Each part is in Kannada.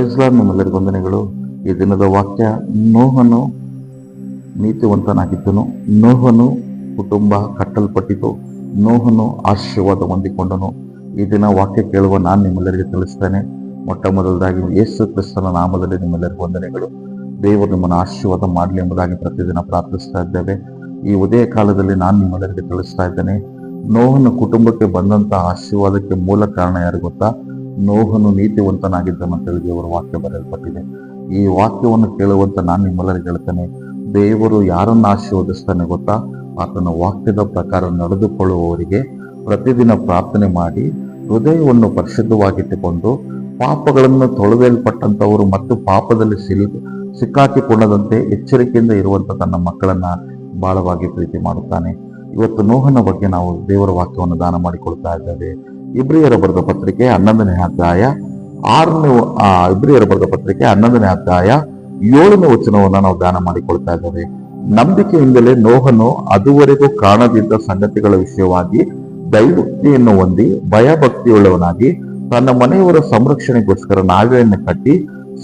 ಪ್ರೈಸ್ ಲಾರ್ಡ್, ನಿಮ್ಮೆಲ್ಲರಿಗೂ ವಂದನೆಗಳು. ಈ ದಿನದ ವಾಕ್ಯ, ನೋಹನು ನೀತಿವಂತನಾಗಿದ್ದನು, ನೋಹನು ಕುಟುಂಬ ಕಟ್ಟಲ್ಪಟ್ಟಿತು, ನೋಹನು ಆಶೀರ್ವಾದ ಹೊಂದಿಕೊಂಡನು. ಈ ದಿನ ವಾಕ್ಯ ಕೇಳುವ ನಾನು ನಿಮ್ಮೆಲ್ಲರಿಗೆ ತಿಳಿಸ್ತೇನೆ. ಮೊಟ್ಟ ಮೊದಲದಾಗಿ ಯೇಸು ಕ್ರಿಸ್ತನ ನಾಮದಲ್ಲಿ ನಿಮ್ಮೆಲ್ಲರಿಗೂ ವಂದನೆಗಳು. ದೇವರು ನಿಮ್ಮನ್ನು ಆಶೀರ್ವಾದ ಮಾಡಲಿ ಎಂಬುದಾಗಿ ಪ್ರತಿದಿನ ಪ್ರಾರ್ಥಿಸ್ತಾ ಇದ್ದೇವೆ. ಈ ಉದಯ ಕಾಲದಲ್ಲಿ ನಾನು ನಿಮ್ಮೆಲ್ಲರಿಗೆ ತಿಳಿಸ್ತಾ ಇದ್ದೇನೆ, ನೋಹನ ಕುಟುಂಬಕ್ಕೆ ಬಂದಂತ ಆಶೀರ್ವಾದಕ್ಕೆ ಮೂಲ ಕಾರಣ ಯಾರು ಗೊತ್ತಾ? ನೋಹನು ನೀತಿವಂತನಾಗಿದ್ದನು ಅಂತೇಳಿ ದೇವರ ವಾಕ್ಯ ಬರೆಯಲ್ಪಟ್ಟಿದೆ. ಈ ವಾಕ್ಯವನ್ನು ಕೇಳುವಂತ ನಾನು ನಿಮ್ಮೆಲ್ಲರಿಗೆ ಹೇಳ್ತೇನೆ, ದೇವರು ಯಾರನ್ನು ಆಶೀರ್ವದಿಸ್ತಾನೆ ಗೊತ್ತಾ? ಆತನ ವಾಕ್ಯದ ಪ್ರಕಾರ ನಡೆದುಕೊಳ್ಳುವವರಿಗೆ ಪ್ರತಿದಿನ ಪ್ರಾರ್ಥನೆ ಮಾಡಿ ಹೃದಯವನ್ನು ಪರಿಶುದ್ಧವಾಗಿಟ್ಟುಕೊಂಡು ಪಾಪಗಳನ್ನು ತೊಳೆಯಲ್ಪಟ್ಟಂತವರು ಮತ್ತು ಪಾಪದಲ್ಲಿ ಸಿಕ್ಕಾಕಿಕೊಳ್ಳದಂತೆ ಎಚ್ಚರಿಕೆಯಿಂದ ಇರುವಂತ ತನ್ನ ಮಕ್ಕಳನ್ನ ಬಹಳವಾಗಿ ಪ್ರೀತಿ ಮಾಡುತ್ತಾನೆ. ಇವತ್ತು ನೋಹನ ಬಗ್ಗೆ ನಾವು ದೇವರ ವಾಕ್ಯವನ್ನು ದಾನ ಮಾಡಿಕೊಳ್ತಾ ಇದ್ದೇವೆ. ಇಬ್ರಿಯರ ಬರೆದ ಪತ್ರಿಕೆ 11ನೇ ಅಧ್ಯಾಯ 7ನೇ ವಚನವನ್ನು ನಾವು ದಾನ ಮಾಡಿಕೊಳ್ತಾ ಇದ್ದೇವೆ. ನಂಬಿಕೆಯಿಂದಲೇ ನೋಹನು ಅದುವರೆಗೂ ಕಾಣದಿದ್ದ ಸಂಗತಿಗಳ ವಿಷಯವಾಗಿ ದೈವಭಕ್ತಿಯನ್ನು ಹೊಂದಿ ಭಯಭಕ್ತಿಯುಳ್ಳವನಾಗಿ ತನ್ನ ಮನೆಯವರ ಸಂರಕ್ಷಣೆಗೋಸ್ಕರ ನಾವೆಯನ್ನು ಕಟ್ಟಿ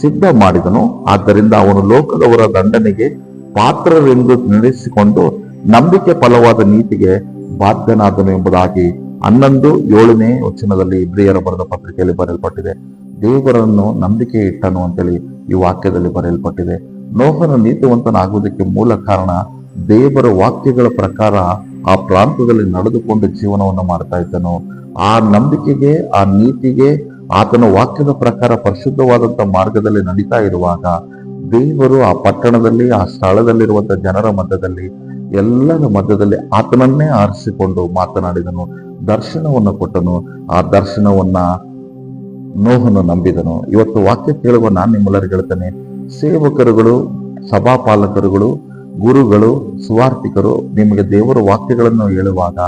ಸಿದ್ಧ ಮಾಡಿದನು. ಆದ್ದರಿಂದ ಅವನು ಲೋಕದವರ ದಂಡನೆಗೆ ಪಾತ್ರರೆಂದು ನಡೆಸಿಕೊಂಡು ನಂಬಿಕೆ ಫಲವಾದ ನೀತಿಗೆ ಬಾಧ್ಯನಾದನು ಎಂಬುದಾಗಿ 11:7ನೇ ವಚನದಲ್ಲಿ ಇಬ್ರಿಯರ ಬರೆದ ಪತ್ರಿಕೆಯಲ್ಲಿ ಬರೆಯಲ್ಪಟ್ಟಿದೆ. ದೇವರನ್ನು ನಂಬಿಕೆ ಇಟ್ಟನು ಅಂತೇಳಿ ಈ ವಾಕ್ಯದಲ್ಲಿ ಬರೆಯಲ್ಪಟ್ಟಿದೆ. ನೋಹನು ನೀತಿವಂತನಾಗುವುದಕ್ಕೆ ಮೂಲ ಕಾರಣ ದೇವರ ವಾಕ್ಯಗಳ ಪ್ರಕಾರ ಆ ಪ್ರಾಂತದಲ್ಲಿ ನಡೆದುಕೊಂಡು ಜೀವನವನ್ನು ಮಾಡ್ತಾ ಇದ್ದನು. ಆ ನಂಬಿಕೆಗೆ, ಆ ನೀತಿಗೆ, ಆತನ ವಾಕ್ಯದ ಪ್ರಕಾರ ಪರಿಶುದ್ಧವಾದಂತ ಮಾರ್ಗದಲ್ಲಿ ನಡೀತಾ ಇರುವಾಗ ದೇವರು ಆ ಪಟ್ಟಣದಲ್ಲಿ, ಆ ಸ್ಥಳದಲ್ಲಿರುವಂತಹ ಜನರ ಮಧ್ಯದಲ್ಲಿ, ಎಲ್ಲರ ಮಧ್ಯದಲ್ಲಿ ಆತನನ್ನೇ ಆರಿಸಿಕೊಂಡು ಮಾತನಾಡಿದನು, ದರ್ಶನವನ್ನು ಕೊಟ್ಟನು. ಆ ದರ್ಶನವನ್ನ ನೋಹನು ನಂಬಿದನು. ಇವತ್ತು ವಾಕ್ಯ ಕೇಳುವ ನಾನು ನಿಮ್ಮೆಲ್ಲರಿಗೆ ಹೇಳ್ತೇನೆ, ಸೇವಕರುಗಳು, ಸಭಾಪಾಲಕರುಗಳು, ಗುರುಗಳು, ಸುವಾರ್ತಿಕರು ನಿಮಗೆ ದೇವರ ವಾಕ್ಯಗಳನ್ನು ಹೇಳುವಾಗ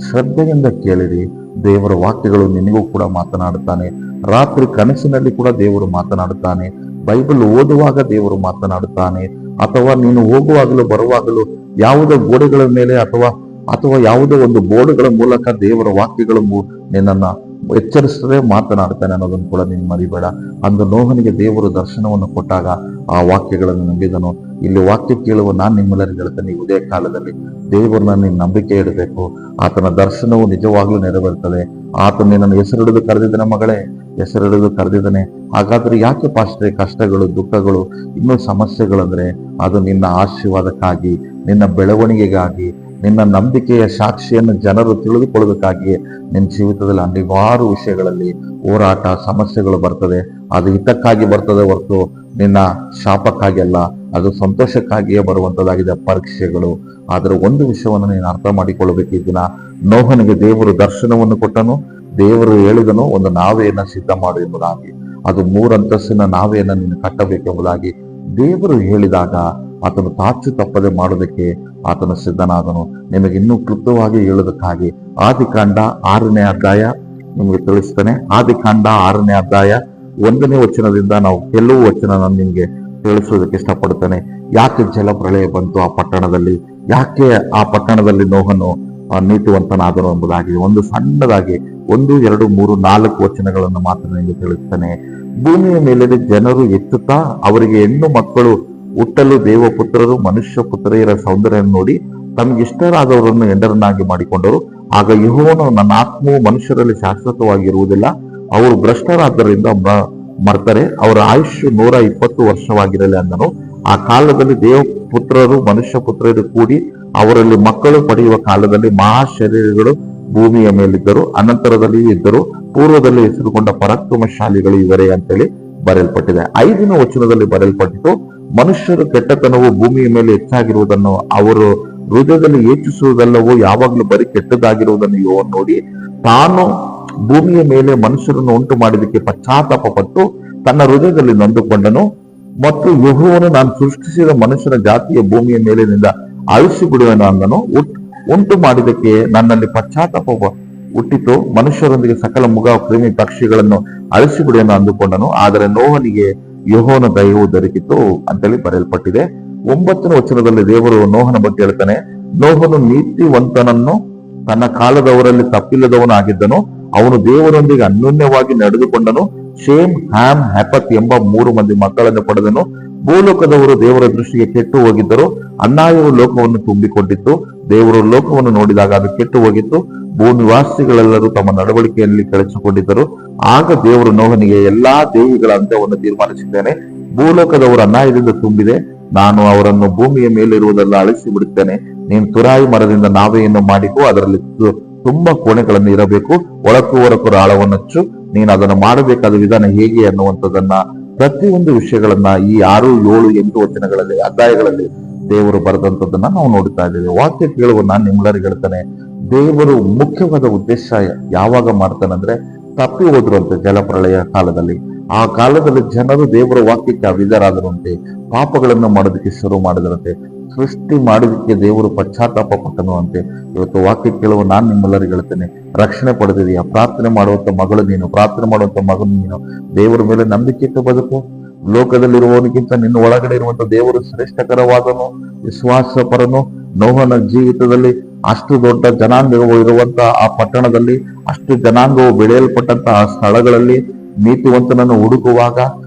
ಶ್ರದ್ಧೆಯಿಂದ ಕೇಳಿರಿ. ದೇವರ ವಾಕ್ಯಗಳು ನಿನಗೂ ಕೂಡ ಮಾತನಾಡುತ್ತಾನೆ. ರಾತ್ರಿ ಕನಸಿನಲ್ಲಿ ಕೂಡ ದೇವರು ಮಾತನಾಡುತ್ತಾನೆ. ಬೈಬಲ್ ಓದುವಾಗ ದೇವರು ಮಾತನಾಡುತ್ತಾನೆ. ಅಥವಾ ನೀನು ಹೋಗುವಾಗಲೂ ಬರುವಾಗಲೂ ಯಾವುದೋ ಗೋಡೆಗಳ ಮೇಲೆ ಅಥವಾ ಯಾವುದೋ ಒಂದು ಬೋರ್ಡ್ಗಳ ಮೂಲಕ ದೇವರ ವಾಕ್ಯಗಳು ನಿನ್ನನ್ನ ಎಚ್ಚರಿಸದೆ ಮಾತನಾಡ್ತಾನೆ ಅನ್ನೋದನ್ನು ಕೂಡ ನೀನು ಮರಿಬೇಡ. ಅಂದು ನೋಹನಿಗೆ ದೇವರು ದರ್ಶನವನ್ನು ಕೊಟ್ಟಾಗ ಆ ವಾಕ್ಯಗಳನ್ನು ನಂಬಿದನು. ಇಲ್ಲಿ ವಾಕ್ಯ ಕೇಳುವ ನಾನು ನಿಮ್ಮೆಲ್ಲರಿಗೆ ಹೇಳ್ತೇನೆ, ಈ ಉದಯ ಕಾಲದಲ್ಲಿ ದೇವರನ್ನ ನೀನು ನಂಬಿಕೆ ಇಡಬೇಕು. ಆತನ ದರ್ಶನವು ನಿಜವಾಗ್ಲೂ ನೆರವೇರ್ತದೆ. ಆತ ನಿನ್ನನ್ನು ಹೆಸರಿಡಿದು ಕರೆದಿದ್ದಾನೆ, ಮಗಳೇ ಹೆಸರಿಡಿದು ಕರೆದಿದ್ದಾನೆ. ಹಾಗಾದ್ರೆ ಯಾಕೆ ಪಾಸ್ಟ್ರೆ ಕಷ್ಟಗಳು, ದುಃಖಗಳು, ಇನ್ನೂ ಸಮಸ್ಯೆಗಳಂದ್ರೆ ಅದು ನಿನ್ನ ಆಶೀರ್ವಾದಕ್ಕಾಗಿ, ನಿನ್ನ ಬೆಳವಣಿಗೆಗಾಗಿ, ನಿನ್ನ ನಂಬಿಕೆಯ ಸಾಕ್ಷಿಯನ್ನು ಜನರು ತಿಳಿದುಕೊಳ್ಳಬೇಕಾಗಿಯೇ ನಿನ್ನ ಜೀವಿತದಲ್ಲಿ ಅನೇಕಾರು ವಿಷಯಗಳಲ್ಲಿ ಹೋರಾಟ, ಸಮಸ್ಯೆಗಳು ಬರ್ತದೆ. ಅದು ಹಿತಕ್ಕಾಗಿ ಬರ್ತದೆ ಹೊರತು ನಿನ್ನ ಶಾಪಕ್ಕಾಗಿ ಅಲ್ಲ, ಅದು ಸಂತೋಷಕ್ಕಾಗಿಯೇ ಬರುವಂತದ್ದಾಗಿದೆ ಪರೀಕ್ಷೆಗಳು. ಆದರೆ ಒಂದು ವಿಷಯವನ್ನು ನೀನು ಅರ್ಥ ಮಾಡಿಕೊಳ್ಳಬೇಕು. ಈ ದಿನ ನೋಹನಿಗೆ ದೇವರು ದರ್ಶನವನ್ನು ಕೊಟ್ಟನು. ದೇವರು ಹೇಳಿದನು, ಒಂದು ನಾವೆಯನ್ನ ಸಿದ್ಧ ಮಾಡು ಎಂಬುದಾಗಿ. ಅದು 3 ಅಂತಸ್ತಿನ ನಾವೆಯನ್ನ ನೀನು ಕಟ್ಟಬೇಕೆಂಬುದಾಗಿ ದೇವರು ಹೇಳಿದಾಗ ಆತನು ತಾಚು ತಪ್ಪದೆ ಮಾಡೋದಕ್ಕೆ ಆತನು ಸಿದ್ಧನಾದನು. ನಿಮಗೆ ಇನ್ನೂ ಕ್ಲುಪ್ತವಾಗಿ ಹೇಳೋದಕ್ಕಾಗಿ ಆದಿಕಾಂಡ 6ನೇ ಅಧ್ಯಾಯ ನಿಮಗೆ ತಿಳಿಸ್ತಾನೆ. ಆದಿಕಾಂಡ 6ನೇ ಅಧ್ಯಾಯ 1ನೇ ವಚನದಿಂದ ನಾವು ಕೆಲವು ವಚನ ನಾನು ನಿಮ್ಗೆ ತಿಳಿಸೋದಕ್ಕೆ ಇಷ್ಟಪಡ್ತೇನೆ. ಯಾಕೆ ಜಲಪ್ರಳಯ ಬಂತು ಆ ಪಟ್ಟಣದಲ್ಲಿ, ಯಾಕೆ ಆ ಪಟ್ಟಣದಲ್ಲಿ ನೋಹನು ನೀತಿವಂತನಾದನು ಎಂಬುದಾಗಿ ಒಂದು ಸಣ್ಣದಾಗಿ 1, 2, 3, 4 ವಚನಗಳನ್ನು ಮಾತ್ರ ನಿಮಗೆ ತಿಳಿಸ್ತಾನೆ. ಭೂಮಿಯ ಮೇಲೆ ಜನರು ಹೆಚ್ಚುತ್ತಾ ಅವರಿಗೆ ಹೆಣ್ಣು ಮಕ್ಕಳು ಹುಟ್ಟಲು ದೇವಪುತ್ರರು ಮನುಷ್ಯ ಪುತ್ರಿಯರ ಸೌಂದರ್ಯವನ್ನು ನೋಡಿ ತಮಗಿಷ್ಟರಾದವರನ್ನು ಹೆಂಡರನ್ನಾಗಿ ಮಾಡಿಕೊಂಡರು. ಆಗ ಯೆಹೋವನು, ನನ್ನ ಆತ್ಮವು ಮನುಷ್ಯರಲ್ಲಿ ಶಾಶ್ವತವಾಗಿರುವುದಿಲ್ಲ, ಅವರು ಭ್ರಷ್ಟರಾದ್ದರಿಂದ ಮರ್ತಾರೆ, ಅವರ ಆಯುಷ್ಯ 120 ವರ್ಷವಾಗಿರಲಿ ಅಂದನು. ಆ ಕಾಲದಲ್ಲಿ ದೇವಪುತ್ರರು ಮನುಷ್ಯ ಪುತ್ರರು ಕೂಡಿ ಅವರಲ್ಲಿ ಮಕ್ಕಳು ಪಡೆಯುವ ಕಾಲದಲ್ಲಿ ಮಹಾಶರೀರಗಳು ಭೂಮಿಯ ಮೇಲಿದ್ದರು, ಅನಂತರದಲ್ಲಿ ಇದ್ದರು, ಪೂರ್ವದಲ್ಲಿ ಹೆಸರುಗೊಂಡ ಪರಾಕ್ರಮಶಾಲಿಗಳು ಇವರೇ ಅಂತೇಳಿ ಬರೆಯಲ್ಪಟ್ಟಿದೆ. 5ನೇ ವಚನದಲ್ಲಿ ಬರೆಯಲ್ಪಟ್ಟಿತು, ಮನುಷ್ಯರು ಕೆಟ್ಟತನವು ಭೂಮಿಯ ಮೇಲೆ ಹೆಚ್ಚಾಗಿರುವುದನ್ನು ಅವರು ಹೃದಯದಲ್ಲಿ ಯೋಚಿಸುವುದೆಲ್ಲವೂ ಯಾವಾಗಲೂ ಬರೀ ಕೆಟ್ಟದಾಗಿರುವುದನ್ನು ಯೆಹೋವನು ನೋಡಿ ತಾನು ಭೂಮಿಯ ಮೇಲೆ ಮನುಷ್ಯರನ್ನು ಉಂಟು ಮಾಡಿದಕ್ಕೆ ಪಶ್ಚಾತ್ತಾಪ ಪಟ್ಟು ತನ್ನ ಹೃದಯದಲ್ಲಿ ನೊಂದುಕೊಂಡನು. ಮತ್ತು ಯೆಹೋವನು, ನಾನು ಸೃಷ್ಟಿಸಿದ ಮನುಷ್ಯನ ಜಾತಿಯ ಭೂಮಿಯ ಮೇಲಿನಿಂದ ಅಳಿಸಿಬಿಡುವೆನು ಅಂದನು. ಉಂಟು ಮಾಡಿದಕ್ಕೆ ನನ್ನಲ್ಲಿ ಪಶ್ಚಾತ್ತಾಪ ಹುಟ್ಟಿತು, ಮನುಷ್ಯರೊಂದಿಗೆ ಸಕಲ ಮುಗ ಕ್ರಿಮಿ ಪಕ್ಷಿಗಳನ್ನು ಅಳಿಸಿಬಿಡುವೆನು ಅಂದುಕೊಂಡನು. ಆದರೆ ನೋಹನಿಗೆ ಯೆಹೋವನ ದಯವು ದೊರಕಿತು ಅಂತೇಳಿ ಬರೆಯಲ್ಪಟ್ಟಿದೆ. 9ನೇ ವಚನದಲ್ಲಿ ದೇವರು ನೋಹನ ಬಗ್ಗೆ ಹೇಳ್ತಾನೆ, ನೋಹನು ನೀತಿವಂತನನ್ನು ತನ್ನ ಕಾಲದವರಲ್ಲಿ ತಪ್ಪಿಲ್ಲದವನಾಗಿದ್ದನು, ಅವನು ದೇವರೊಂದಿಗೆ ಅನ್ಯೋನ್ಯವಾಗಿ ನಡೆದುಕೊಂಡನು, ಶೇಮ್, ಹ್ಯಾಮ್, ಹೆಪತ್ ಎಂಬ 3 ಮಂದಿ ಮಕ್ಕಳನ್ನು ಪಡೆದನು. ಭೂಲೋಕದವರು ದೇವರ ದೃಷ್ಟಿಗೆ ಕೆಟ್ಟು ಹೋಗಿದ್ದರು. ಅನ್ಯಾಯವು ಲೋಕವನ್ನು ತುಂಬಿಕೊಂಡಿತ್ತು. ದೇವರು ಲೋಕವನ್ನು ನೋಡಿದಾಗ ಅದು ಕೆಟ್ಟು ಹೋಗಿತ್ತು. ಭೂನಿವಾಸಿಗಳೆಲ್ಲರೂ ತಮ್ಮ ನಡವಳಿಕೆಯಲ್ಲಿ ಕೆಳಚಿಕೊಂಡಿದ್ದರು. ಆಗ ದೇವರು ನೋಹನಿಗೆ, ಎಲ್ಲಾ ದೇಹಿಗಳ ಅಂತ್ಯವನ್ನು ತೀರ್ಮಾನಿಸಿದ್ದೇನೆ. ಭೂಲೋಕದವರು ಅನ್ಯಾಯದಿಂದ ತುಂಬಿದೆ. ನಾನು ಅವರನ್ನು ಭೂಮಿಯ ಮೇಲಿರುವುದೆಲ್ಲ ಅಳಿಸಿ ಬಿಡುತ್ತೇನೆ. ನೀನು ತುರಾಯಿ ಮರದಿಂದ ನಾವೆಯನ್ನು ಮಾಡಿಕೊ, ಅದರಲ್ಲಿ ತುಂಬಾ ಕೋಣೆಗಳನ್ನು ಇರಬೇಕು. ಒಳಕ್ಕೂ ಹೊರಕ್ಕೂ ಆಳವನ್ನಚ್ಚು. ನೀನು ಅದನ್ನು ಮಾಡಬೇಕಾದ ವಿಧಾನ ಹೇಗೆ ಅನ್ನುವಂಥದ್ದನ್ನ ಪ್ರತಿಯೊಂದು ವಿಷಯಗಳನ್ನ ಈ 6, 7, 8 ವಚನಗಳಲ್ಲಿ, ಅಧ್ಯಾಯಗಳಲ್ಲಿ ದೇವರು ಬರೆದಂಥದ್ದನ್ನ ನಾವು ನೋಡ್ತಾ ಇದ್ದೇವೆ. ವಾಕ್ಯ ಕೇಳುವ ನಾನು ನಿಮ್ಮೆಲ್ಲರಿಗೂ ಹೇಳ್ತಾನೆ, ದೇವರು ಮುಖ್ಯವಾದ ಉದ್ದೇಶ ಯಾವಾಗ ಮಾಡ್ತಾನಂದ್ರೆ, ತಪ್ಪಿ ಹೋದ್ರಂತೆ ಜಲಪ್ರಳಯ ಕಾಲದಲ್ಲಿ. ಆ ಕಾಲದಲ್ಲಿ ಜನರು ದೇವರ ವಾಕ್ಯಕ್ಕೆ ಅವಿಧರಾದರಂತೆ, ಪಾಪಗಳನ್ನು ಮಾಡೋದಕ್ಕೆ ಶುರು ಮಾಡಿದರಂತೆ, ಸೃಷ್ಟಿ ಮಾಡೋದಕ್ಕೆ ದೇವರು ಪಶ್ಚಾತ್ತಾಪ ಪಟ್ಟನು ಅಂತೆ. ಇವತ್ತು ವಾಕ್ಯ ಕೇಳುವ ನಾನು ನಿಮ್ಮೆಲ್ಲರಿಗೂ ಹೇಳ್ತೇನೆ, ರಕ್ಷಣೆ ಪಡೆದಿದೆಯಾ? ಪ್ರಾರ್ಥನೆ ಮಾಡುವಂತ ಮಗಳು ನೀನು, ಪ್ರಾರ್ಥನೆ ಮಾಡುವಂತ ಮಗನು ನೀನು. ದೇವರ ಮೇಲೆ ನಂಬಿಕೆ ಇಟ್ಟು ಬದುಕು. ಲೋಕದಲ್ಲಿರುವವನಿಗಿಂತ ನಿನ್ನ ಒಳಗಡೆ ಇರುವಂತ ದೇವರು ಶ್ರೇಷ್ಠಕರವಾದನು, ವಿಶ್ವಾಸ ಪರನು. ನೋಹನ ಜೀವಿತದಲ್ಲಿ ಅಷ್ಟು ದೊಡ್ಡ ಜನಾಂಗವು ಇರುವಂತ ಆ ಪಟ್ಟಣದಲ್ಲಿ, ಅಷ್ಟು ಜನಾಂಗವು ಬೆಳೆಯಲ್ಪಟ್ಟಂತ ಆ ಸ್ಥಳಗಳಲ್ಲಿ ನೀತಿವಂತನನ್ನು ಹುಡುಕುವಾಗ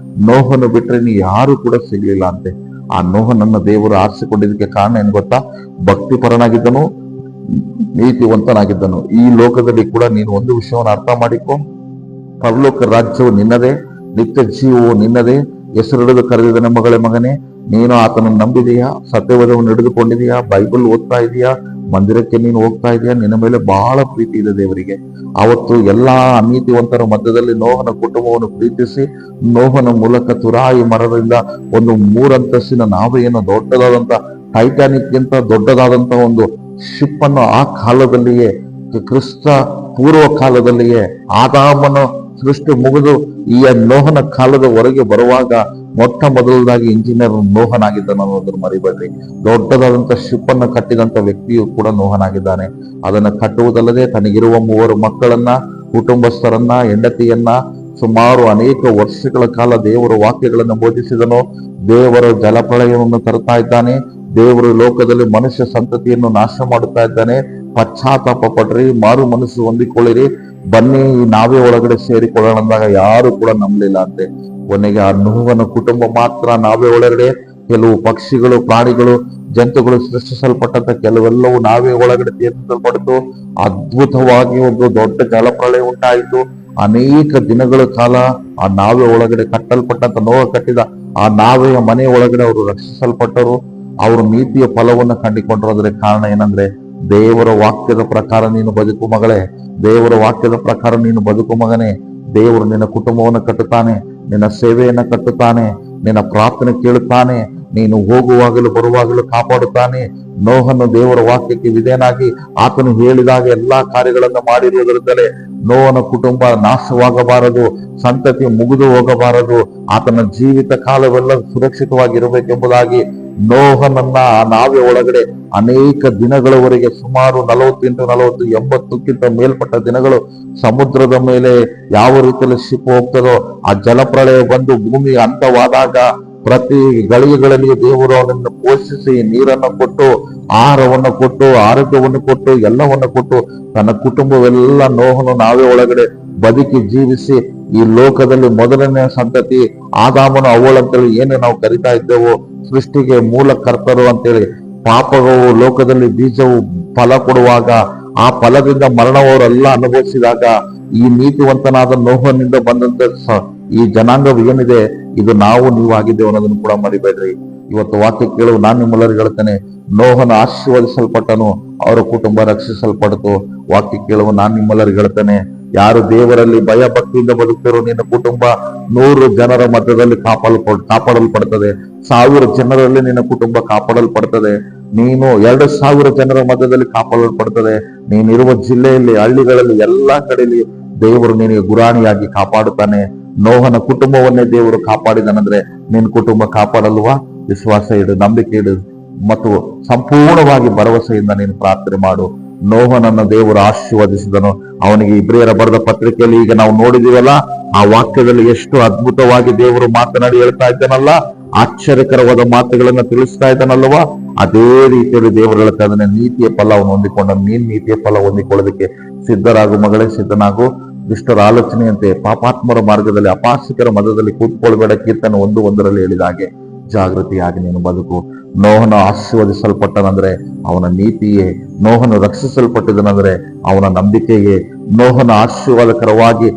ನೋಹನು ಬಿಟ್ರೆ ನೀ ಯಾರು ಕೂಡ ಸಿಗ್ಲಿಲ್ಲ ಅಂತೆ. ಆ ನೋಹನನ್ನ ದೇವರು ಆರಿಸಿಕೊಂಡಿದ್ದಕ್ಕೆ ಕಾರಣ ಏನ್ ಗೊತ್ತಾ? ಭಕ್ತಿಪರನಾಗಿದ್ದನು, ನೀತಿವಂತನಾಗಿದ್ದನು. ಈ ಲೋಕದಲ್ಲಿ ಕೂಡ ನೀನು ಒಂದು ವಿಷಯವನ್ನು ಅರ್ಥ ಮಾಡಿಕೊ, ಪರಲೋಕ ರಾಜ್ಯವು ನಿನ್ನದೇ, ನಿತ್ಯ ಜೀವವು ನಿನ್ನದೇ. ಹೆಸರಿಡಿದು ಕರೆದಿದ್ದಾನೆ ಮಗನೇ, ನೀನು ಆತನನ್ನು ನಂಬಿದೀಯಾ? ಸತ್ಯವೇದವನ್ನು ಹಿಡಿದುಕೊಂಡಿದೀಯಾ? ಬೈಬಲ್ ಓದ್ತಾ ಇದೀಯಾ? ಮಂದಿರಕ್ಕೆ ನೀನು ಹೋಗ್ತಾ ಇದೀಯಾ? ನಿನ್ನ ಮೇಲೆ ಬಹಳ ಪ್ರೀತಿ ಇದೆ ದೇವರಿಗೆ. ಅವತ್ತು ಎಲ್ಲಾ ಅನೀತಿವಂತರ ಮಧ್ಯದಲ್ಲಿ ನೋಹನ ಕುಟುಂಬವನ್ನು ಪ್ರೀತಿಸಿ, ನೋಹನ ಮೂಲಕ ತುರಾಯಿ ಮರದಿಂದ ಒಂದು 3 ಅಂತಸ್ತಿನ ನಾವೆಯನ್ನು, ದೊಡ್ಡದಾದಂತ ಟೈಟಾನಿಕ್ ಗಿಂತ ದೊಡ್ಡದಾದಂತ ಒಂದು ಶಿಪ್ ಅನ್ನು ಆ ಕಾಲದಲ್ಲಿಯೇ, ಕ್ರಿಸ್ತ ಪೂರ್ವ ಕಾಲದಲ್ಲಿಯೇ, ಆದಾಮನ ಸೃಷ್ಟಿ ಮುಗಿದು ಈ ನೋಹನ ಕಾಲದ ಹೊರಗೆ ಬರುವಾಗ ಮೊಟ್ಟ ಮೊದಲದಾಗಿ ಇಂಜಿನಿಯರ್ ನೋಹನಾಗಿದ್ದಾನೆ ಅನ್ನೋದನ್ನು ಮರಿಬೇಡ್ರಿ. ದೊಡ್ಡದಾದಂತ ಶಿಪ್ ಅನ್ನು ಕಟ್ಟಿದಂತ ವ್ಯಕ್ತಿಯು ಕೂಡ ನೋಹನಾಗಿದ್ದಾನೆ. ಅದನ್ನ ಕಟ್ಟುವುದಲ್ಲದೆ ತನಗಿರುವ 3 ಮಕ್ಕಳನ್ನ, ಕುಟುಂಬಸ್ಥರನ್ನ, ಹೆಂಡತಿಯನ್ನ ಸುಮಾರು ಅನೇಕ ವರ್ಷಗಳ ಕಾಲ ದೇವರ ವಾಕ್ಯಗಳನ್ನು ಬೋಧಿಸಿದನು. ದೇವರು ಜಲಪ್ರಳಯವನ್ನು ತರುತ್ತಾ ಇದ್ದಾನೆ. ದೇವರು ಲೋಕದಲ್ಲಿ ಮನುಷ್ಯ ಸಂತತಿಯನ್ನು ನಾಶ ಮಾಡುತ್ತಾ ಇದ್ದಾನೆ. ಪಶ್ಚಾತ್ತಾಪ ಪಡ್ರಿ, ಮಾರು ಮನಸ್ಸು ಹೊಂದಿಕೊಳ್ಳಿರಿ, ಬನ್ನಿ ಈ ನಾವೇ ಒಳಗಡೆ ಸೇರಿಕೊಳ್ಳೋಣ ಅಂದಾಗ ಯಾರು ಕೂಡ ನಂಬಲಿಲ್ಲ ಅಂತೆ. ಕೊನೆಗೆ ಆ ನೋಹನ ಕುಟುಂಬ ಮಾತ್ರ ನಾವೇ ಒಳಗಡೆ, ಕೆಲವು ಪಕ್ಷಿಗಳು, ಪ್ರಾಣಿಗಳು, ಜಂತುಗಳು ಸೃಷ್ಟಿಸಲ್ಪಟ್ಟಂತ ಕೆಲವೆಲ್ಲವೂ ನಾವೇ ಒಳಗಡೆ ತೀರ್ಪಿಸಲ್ಪಟ್ಟು ಅದ್ಭುತವಾಗಿ ಒಂದು ದೊಡ್ಡ ಜಲಪ್ರಳಯ ಉಂಟಾಯಿತು. ಅನೇಕ ದಿನಗಳ ಕಾಲ ಆ ನಾವೆ ಒಳಗಡೆ ಕಟ್ಟಲ್ಪಟ್ಟಂತ, ನೋಹ ಕಟ್ಟಿದ ಆ ನಾವೆಯ ಮನೆ ಒಳಗಡೆ ಅವರು ರಕ್ಷಿಸಲ್ಪಟ್ಟರು. ಅವರು ನೀತಿಯ ಫಲವನ್ನು ಕಂಡುಕೊಂಡ್ರು. ಅದರ ಕಾರಣ ಏನಂದ್ರೆ, ದೇವರ ವಾಕ್ಯದ ಪ್ರಕಾರ ನೀನು ಬದುಕು ಮಗಳೇ, ದೇವರ ವಾಕ್ಯದ ಪ್ರಕಾರ ನೀನು ಬದುಕು ಮಗನೇ. ದೇವರು ನಿನ್ನ ಕುಟುಂಬವನ್ನು ಕಟ್ಟುತ್ತಾನೆ, ನಿನ್ನ ಸೇವೆಯನ್ನ ಕಟ್ಟುತ್ತಾನೆ, ನಿನ್ನ ಪ್ರಾರ್ಥನೆ ಕೇಳುತ್ತಾನೆ, ನೀನು ಹೋಗುವಾಗಲೂ ಬರುವಾಗಲೂ ಕಾಪಾಡುತ್ತಾನೆ. ನೋಹನು ದೇವರ ವಾಕ್ಯಕ್ಕೆ ವಿಧೇಯನಾಗಿ ಆತನು ಹೇಳಿದಾಗ ಎಲ್ಲಾ ಕಾರ್ಯಗಳನ್ನು ಮಾಡಿರುವುದರಿಂದಲೇ ನೋಹನ ಕುಟುಂಬ ನಾಶವಾಗಬಾರದು, ಸಂತತಿ ಮುಗಿದು ಹೋಗಬಾರದು, ಆತನ ಜೀವಿತ ಕಾಲವೆಲ್ಲ ಸುರಕ್ಷಿತವಾಗಿರಬೇಕೆಂಬುದಾಗಿ ನೋಹನನ್ನ ಆ ನಾವೆ ಒಳಗಡೆ ಅನೇಕ ದಿನಗಳವರೆಗೆ, ಸುಮಾರು 48, 40, 80ಕ್ಕಿಂತ ಮೇಲ್ಪಟ್ಟ ದಿನಗಳು ಸಮುದ್ರದ ಮೇಲೆ ಯಾವ ರೀತಿಯಲ್ಲಿ ಶಿಪ್ ಹೋಗ್ತದೋ, ಆ ಜಲಪ್ರಳಯ ಬಂದು ಭೂಮಿ ಅಂತವಾದಾಗ ಪ್ರತಿ ಗಳಿಗೆಗಳಲ್ಲಿ ದೇವರು ಅವನನ್ನು ಪೋಷಿಸಿ, ನೀರನ್ನು ಕೊಟ್ಟು, ಆಹಾರವನ್ನು ಕೊಟ್ಟು, ಆರೋಗ್ಯವನ್ನು ಕೊಟ್ಟು, ಎಲ್ಲವನ್ನು ಕೊಟ್ಟು ತನ್ನ ಕುಟುಂಬವೆಲ್ಲ ನೋಹನು ನಾವೇ ಒಳಗಡೆ ಬದುಕಿ ಜೀವಿಸಿ ಈ ಲೋಕದಲ್ಲಿ ಮೊದಲನೇ ಸಂತತಿ ಆದಾಮನು ಅವಳಂತೇಳಿ ಏನೇ ನಾವು ಕರಿತಾ ಇದ್ದೇವೋ, ಸೃಷ್ಟಿಗೆ ಮೂಲ ಕರ್ತರು ಅಂತೇಳಿ, ಪಾಪವು ಲೋಕದಲ್ಲಿ ಬೀಜವು ಫಲ ಕೊಡುವಾಗ ಆ ಫಲದಿಂದ ಮರಣವರೆಲ್ಲ ಅನುಭವಿಸಿದಾಗ ಈ ನೀತಿವಂತನಾದ ನೋಹನಿಂದ ಬಂದಂತ ಈ ಜನಾಂಗವು ಏನಿದೆ, ಇದು ನಾವು ನೀವು ಆಗಿದ್ದೇವೆ ಅನ್ನೋದನ್ನು ಕೂಡ ಮರಿಬೇಡ್ರಿ. ಇವತ್ತು ವಾಕ್ಯ ಕೇಳುವ ನಾನು ನಿಮ್ಮೆಲ್ಲರಿಗೂ ಹೇಳ್ತೇನೆ, ನೋಹನ ಆಶೀರ್ವದಿಸಲ್ಪಟ್ಟನು, ಅವರ ಕುಟುಂಬ ರಕ್ಷಿಸಲ್ಪಡ್ತು. ವಾಕ್ಯ ಕೇಳುವ ನಾನು ನಿಮ್ಮೆಲ್ಲರಿಗೂ ಹೇಳ್ತೇನೆ, ಯಾರು ದೇವರಲ್ಲಿ ಭಯ ಭಕ್ತಿಯಿಂದ ಬದುಕ್ತಿರೋ ನಿನ್ನ ಕುಟುಂಬ 100 ಜನರ ಮಧ್ಯದಲ್ಲಿ ಕಾಪಾಡಲ್ಪಡ್ತದೆ. 1000 ಜನರಲ್ಲಿ ನಿನ್ನ ಕುಟುಂಬ ಕಾಪಾಡಲ್ಪಡ್ತದೆ. ನೀನು 2000 ಜನರ ಮಧ್ಯದಲ್ಲಿ ಕಾಪಾಡಲ್ಪಡ್ತದೆ. ನೀನಿರುವ ಜಿಲ್ಲೆಯಲ್ಲಿ, ಹಳ್ಳಿಗಳಲ್ಲಿ, ಎಲ್ಲಾ ಕಡೆಯಲ್ಲಿ ದೇವರು ನಿನಗೆ ಗುರಾಣಿಯಾಗಿ ಕಾಪಾಡುತ್ತಾನೆ. ನೋಹನ ಕುಟುಂಬವನ್ನೇ ದೇವರು ಕಾಪಾಡಿದನಂದ್ರೆ ನಿನ್ನ ಕುಟುಂಬ ಕಾಪಾಡಲ್ವಾ? ವಿಶ್ವಾಸ ಇಡು, ನಂಬಿಕೆ ಇಡು ಮತ್ತು ಸಂಪೂರ್ಣವಾಗಿ ಭರವಸೆಯಿಂದ ನೀನು ಪ್ರಾರ್ಥನೆ ಮಾಡು. ನೋಹನನ್ನು ದೇವರು ಆಶೀರ್ವದಿಸಿದನು. ಅವನಿಗೆ ಇಬ್ರಿಯರ ಬರೆದ ಪತ್ರಿಕೆಯಲ್ಲಿ ಈಗ ನಾವು ನೋಡಿದೀವಲ್ಲ, ಆ ವಾಕ್ಯದಲ್ಲಿ ಎಷ್ಟು ಅದ್ಭುತವಾಗಿ ದೇವರು ಮಾತನಾಡಿ ಹೇಳ್ತಾ ಇದ್ದಾನಲ್ಲ, ಆಶ್ಚರ್ಯಕರವಾದ ಮಾತುಗಳನ್ನ ತಿಳಿಸ್ತಾ ಇದ್ದಾನಲ್ವಾ, ಅದೇ ರೀತಿಯಲ್ಲಿ ದೇವರು ಹೇಳ್ತಾ ಇದ್ದಾನೆ, ನೀತಿಯ ಫಲ ಅವನು ಹೊಂದಿಕೊಂಡ. ನೀನ್ ನೀತಿಯ ಫಲ ಹೊಂದಿಕೊಳ್ಳೋದಕ್ಕೆ ಸಿದ್ಧರಾಗು ಮಗಳೇ, ಸಿದ್ಧನಾಗು. ದುಷ್ಟರ ಆಲೋಚನೆಯಂತೆ ಪಾಪಾತ್ಮರ ಮಾರ್ಗದಲ್ಲಿ ಅಪಾಸಿಕರ ಮದದಲ್ಲಿ ಕೂತ್ಕೊಳ್ಬೇಡ, ಕೀರ್ತನೆ 1:1 ಹೇಳಿದ ಹಾಗೆ ಜಾಗೃತಿಯಾಗಿ ನೀನು ಬದುಕು. ನೋಹನು ಆಶೀರ್ವದಿಸಲ್ಪಟ್ಟನಂದ್ರೆ ಅವನ ನೀತಿಯೇ, ನೋಹನು ರಕ್ಷಿಸಲ್ಪಟ್ಟಿದನಂದ್ರೆ ಅವನ ನಂಬಿಕೆಯೇ, ನೋಹನ ಆಶೀರ್ವಾದಕರವಾಗಿ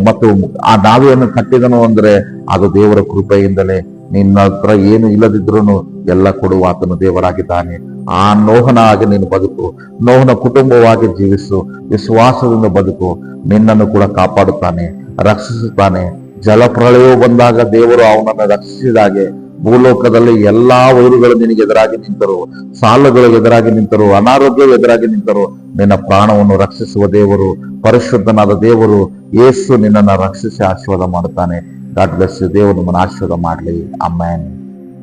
ಮತ್ತು ಆ ನಾವೆಯನ್ನು ಕಟ್ಟಿದನು ಅಂದ್ರೆ ಅದು ದೇವರ ಕೃಪೆಯಿಂದಲೇ. ನಿನ್ನ ಹತ್ರ ಏನು ಇಲ್ಲದಿದ್ರು ಎಲ್ಲ ಕೊಡುವ ಆತನು ದೇವರಾಗಿದ್ದಾನೆ. ಆ ನೋಹನ ಹಾಗೆ ನೀನು ಬದುಕು, ನೋಹನ ಕುಟುಂಬವಾಗಿ ಜೀವಿಸು, ವಿಶ್ವಾಸದಿಂದ ಬದುಕು. ನಿನ್ನನ್ನು ಕೂಡ ಕಾಪಾಡುತ್ತಾನೆ, ರಕ್ಷಿಸುತ್ತಾನೆ. ಜಲಪ್ರಳಯವು ಬಂದಾಗ ದೇವರು ಅವನನ್ನು ರಕ್ಷಿಸಿದಾಗೆ ಭೂಲೋಕದಲ್ಲಿ ಎಲ್ಲಾ ವೈರಿಗಳು ನಿನಗೆ ಎದುರಾಗಿ ನಿಂತರು, ಸಾಲಗಳಿಗೆ ಎದುರಾಗಿ ನಿಂತರು, ಅನಾರೋಗ್ಯ ಎದುರಾಗಿ ನಿಂತರು, ನಿನ್ನ ಪ್ರಾಣವನ್ನು ರಕ್ಷಿಸುವ ದೇವರು, ಪರಿಶುದ್ಧನಾದ ದೇವರು ಯೇಸು ನಿನ್ನನ್ನು ರಕ್ಷಿಸಿ ಆಶೀರ್ವಾದ ಮಾಡುತ್ತಾನೆ. God bless you. ದೇವರು ನಿಮ್ಮನ್ನು ಆಶೀರ್ವಾದ ಮಾಡಲಿ. Amen,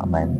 amen.